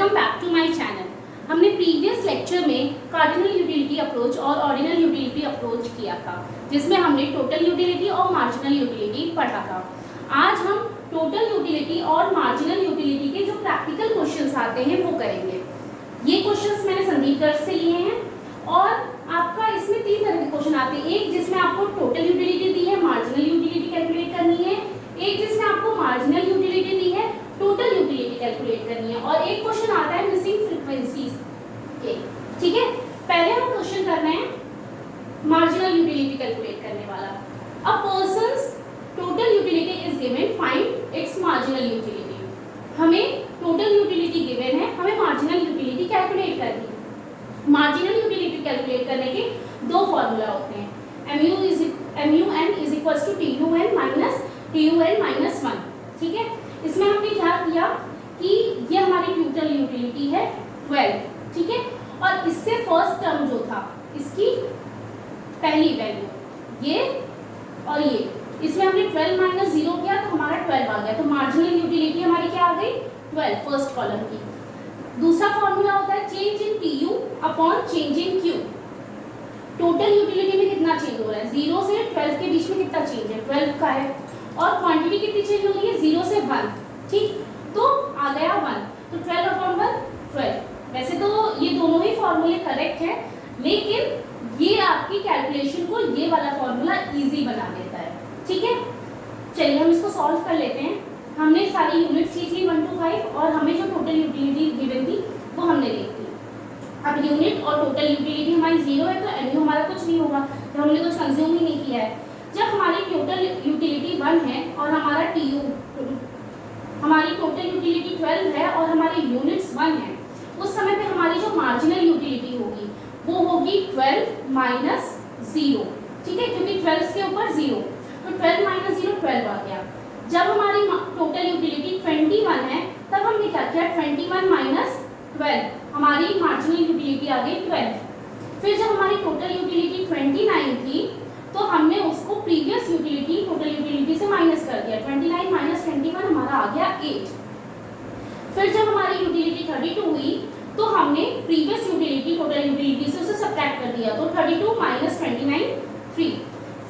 Welcome back to my channel. हमने previous lecture में cardinal utility approach और ordinal utility approach किया था, जिसमें हमने टोटल यूटिलिटी और मार्जिनल यूटिलिटी पढ़ा था। आज हम टोटल यूटिलिटी और मार्जिनल यूटिलिटी के जो प्रैक्टिकल क्वेश्चंस आते हैं वो करेंगे। ये क्वेश्चंस मैंने संदीप गर्ग से लिए हैं और आपका इसमें 3 तरह के क्वेश्चन आते हैं। एक जिसमें आपको टोटल यूटिलिटी दी है, मार्जिनल यूटिलिटी कैलकुलेट करनी है। एक जिसमें आपको मार्जिनल यूटिलिटी दी है, टोटल यूटिलिटी कैलकुलेट करनी है। और एक क्वेश्चन आता है मिसिंग फ्रीक्वेंसीज के। ठीक है, पहले हम क्वेश्चन कर रहे हैं मार्जिनल यूटिलिटी कैलकुलेट करने वाला। A person's total utility is given, find its marginal utility. हमें टोटल यूटिलिटी गिवन है, हमें मार्जिनल यूटिलिटी कैलकुलेट करनी है। मार्जिनल यूटिलिटी कैलकुलेट करने के 2 फॉर्मूला होते हैं, MUN is equals to TUN minus 1। ठीक है, इसमें हमने क्या किया कि ये हमारी टोटल यूटिलिटी है 12। ठीक है, और इससे फर्स्ट टर्म जो था इसकी पहली वैल्यू ये और ये, इसमें हमने 12 माइनस 0 किया तो हमारा 12 आ गया। तो मार्जिनल यूटिलिटी हमारी क्या आ गई, 12 फर्स्ट कॉलम की। दूसरा फॉर्मूला होता है change in TU upon change in Q। Total utility में कितना चेंज हो रहा है, 0 से 12 के बीच में कितना चेंज है, 12 का है। और क्वांटिटी कितनी चेंज हो रही है, 0 से 1। ठीक, तो आ गया 1, तो 12 अपॉन 1 12। वैसे तो ये दोनों ही फॉर्मूले करेक्ट है, लेकिन ये आपकी कैलकुलेशन को ये वाला फॉर्मूला इजी बना देता है। ठीक है, चलिए हम इसको सॉल्व कर लेते हैं। हमने सारी यूनिट्स ली थी 1 to 5 और हमें जो टोटल यूटिलिटी गिवन थी वो हमने ली थी। अब यूनिट और टोटल यूटिलिटी हमारी 0 है तो MU हमारा कुछ नहीं होगा, तो हमने कुछ कंज्यूम ही नहीं किया है। जब हमारी टोटल यूटिलिटी 1 है और हमारा TU, हमारी टोटल यूटिलिटी 12 है और हमारी यूनिट्स 1 है, उस समय पे हमारी जो मार्जिनल यूटिलिटी होगी वो होगी 12 माइनस 0। ठीक है, क्योंकि 12 के ऊपर 0, तो 12 माइनस 0 12 आ गया। जब हमारी टोटल यूटिलिटी 21 है तब हमने क्या किया, 21 माइनस 12, हमारी मार्जिनल यूटिलिटी आ गई 12। फिर जब हमारी टोटल यूटिलिटी 29 थी तो हमने उसको प्रीवियस यूटिलिटी टोटल यूटिलिटी से माइनस कर दिया, 29 माइनस 21 हमारा आ गया 8। फिर जब हमारी यूटिलिटी 32 हुई तो हमने प्रीवियस यूटिलिटी टोटल यूटिलिटी से उसे सब्ट्रैक्ट कर दिया, तो 32 माइनस 29 3।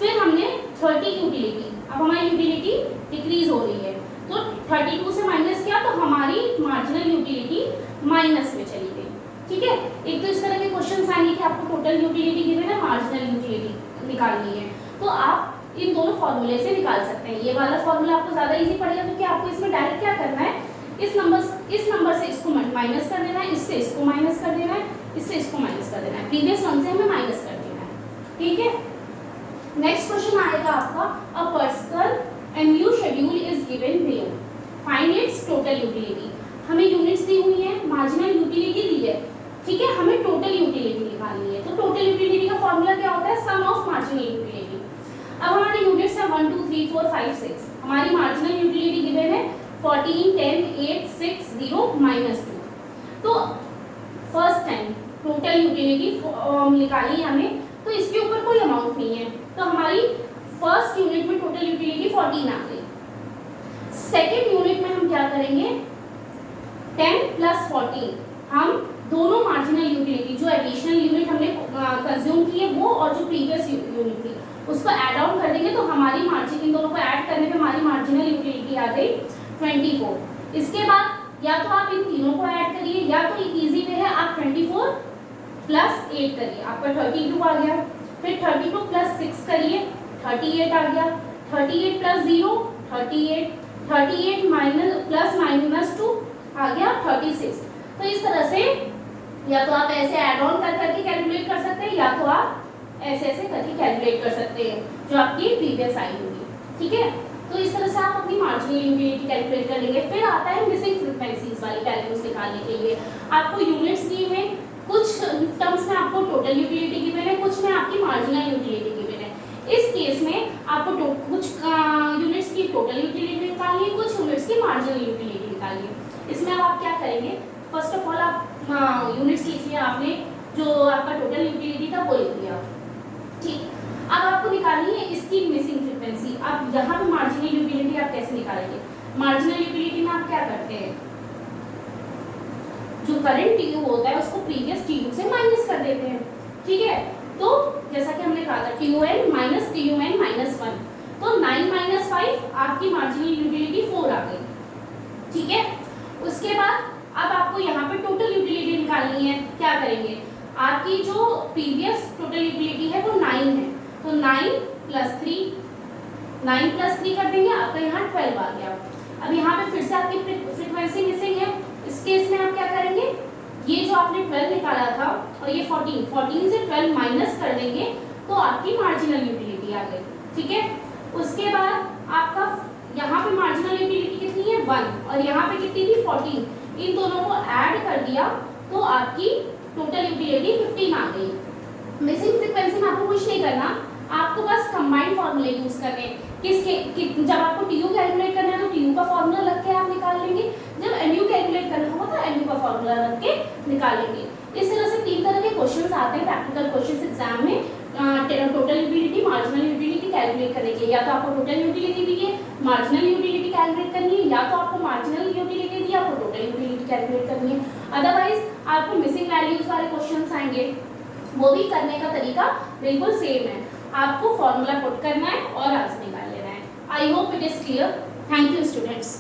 फिर हमने 30 यूटिलिटी, अब हमारी यूटिलिटी डिक्रीज हो रही है तो 32 से माइनस किया तो हमारी मार्जिनल यूटिलिटी माइनस में चली गई। ठीक है, एक तो इस तरह के क्वेश्चन आएंगे कि आपको टोटल यूटिलिटी गिवन है, मार्जिनल यूटिलिटी निकालनी है, तो आप इन दोनों फॉर्मूले से निकाल सकते हैं। ये वाला फॉर्मूला आपको ज्यादा इजी पड़ेगा क्योंकि आपको इसमें डायरेक्ट क्या करना है, इस नंबर से इसको माइनस कर देना है, इससे इसको माइनस कर देना है, इससे इसको माइनस कर देना है, प्रीवियस वन से हमें माइनस कर देना है। ठीक है, नेक्स्ट क्वेश्चन आएगा आपका, a personal MU schedule is given below, find its total utility. हमें यूनिट्स दी हुई है, मार्जिनल यूटिलिटी दी है। ठीक है, हमें टोटल यूटिलिटी निकालनी है, तो टोटल यूटिलिटी का फॉर्मूला क्या होता है, सम ऑफ मार्जिनल यूटिलिटी। अब हमारी यूनिट्स है 1 2 3 4 5 6, हमारी मार्जिनल यूटिलिटी गिवन है 14 10 8 6 0 -2। तो फर्स्ट टाइम टोटल यूटिलिटी निकाली हमें, तो इसके ऊपर कोई अमाउंट नहीं है, तो हमारी फर्स्ट यूनिट में टोटल यूटिलिटी 14 आ गई। सेकेंड यूनिट में हम क्या करेंगे, 10 प्लस 14, हम दोनों मार्जिनल यूटिलिटी जो एडिशनल यूनिट हमने कंज्यूम की है वो और जो प्रीवियस यूनिट थी उसको ऐड ऑन कर देंगे, तो हमारी मार्जिन, इन दोनों को ऐड करने पे हमारी मार्जिनल यूटिलिटी आ गई 24। इसके बाद या तो आप इन तीनों को ऐड करिए या तो इजी वे है, आप 24 प्लस 8 करिए, आपका 32 आ गया। फिर 32 प्लस 6 करिए, 38 आ गया। 38 प्लस 0 38, 38 माइनस प्लस माइनस 2 आ गया 36। तो इस तरह से या तो आप ऐसे ऐड ऑन कर करके कैलकुलेट कर सकते हैं या तो आप ऐसे ऐसे करके कैलकुलेट कर सकते हैं जो आपकी प्रीवियस आई होगी। ठीक है, तो इस तरह से आप अपनी मार्जिनल यूटिलिटी कैलकुलेट कर लेंगे। फिर आता है मिसिंग फ्रीक्वेंसीज वाली वैल्यूज निकालने के लिए। आपको यूनिट्स दी हुए, कुछ टर्म्स में आपको टोटल यूटिलिटी गिवन है, कुछ में आपकी मार्जिनल यूटिलिटी गिवन है। इस केस में आपको कुछ यूनिट्स की टोटल यूटिलिटी निकालनी है, कुछ यूनिट्स की मार्जिनल यूटिलिटी निकालनी है। इसमें अब आप क्या करेंगे, फर्स्ट ऑफ ऑल आप यूनिट्स लिख लिया आपने, जो आपका टोटल यूटिलिटी था वो लिख लिया। ठीक, अब आपको निकालनी है इसकी मिसिंग फ्रीक्वेंसी। अब यहाँ पे मार्जिनल यूटिलिटी आप कैसे निकालेंगे, मार्जिनल यूटिलिटी में आप क्या करते हैं, जो करंट टी यू होता है उसको प्रीवियस टी यू से माइनस कर देते हैं, ठीक है। तो जैसा कि हमने कहा था T U N minus T U N minus 1, तो 9 माइनस 5 आपकी मार्जिनल यूटिलिटी 4 आ गई, ठीक है। उसके बाद अब आपको यहाँ पे टोटल यूटिलिटी निकालनी है, क्या करेंगे, आपकी जो प्रीवियस टोटल यूटिलिटी है वो 9 है, तो 9 प्लस 3 कर देंगे, आपका यहाँ 12 आ गया। अब यहाँ पे फिर से आपकी फ्रीक्वेंसी मिसिंग है, इस केस में आप क्या करेंगे, ये जो आपने 12 निकाला था और ये 14 से 12 माइनस कर देंगे तो आपकी मार्जिनल यूटिलिटी आ गई, ठीक है। उसके बाद आपका यहाँ पे मार्जिनल यूटिलिटी कितनी है 1 और यहाँ पे कितनी थी 14, इन दोनों को ऐड कर दिया तो आपकी टोटल यूटिलिटी 15 आ गई। मिसिंग फ्रीक्वेंसी में आपको कुछ नहीं करना, आपको बस कंबाइंड फॉर्मूले यूज करने हैं। जब आपको टीयू कैलकुलेट करना है तो टीयू का फॉर्मूला रख के आप निकाल लेंगे, जब एमयू कैलकुलेट करना होगा तो एमयू का फॉर्मूला रख के निकाल लेंगे। इस तरह से 3 तरह के क्वेश्चंस आते हैं प्रैक्टिकल क्वेश्चंस एग्जाम में, total utility marginal utility calculate करने के लिए। या तो आपको टोटल यूटिलिटी दी है, मार्जिनल यूटिलिटी कैलकुलेट करनी है, या तो आपको मार्जिनल यूटिलिटी दी है, आपको टोटल यूटिलिटी कैलकुलेट करनी है। अदरवाइज आपको मिसिंग वैल्यूज वाले क्वेश्चंस आएंगे, वो भी करने का तरीका बिल्कुल सेम है, आपको फॉर्मूला पुट करना है और आंसर निकाल लेना है। I hope it is clear. Thank you students.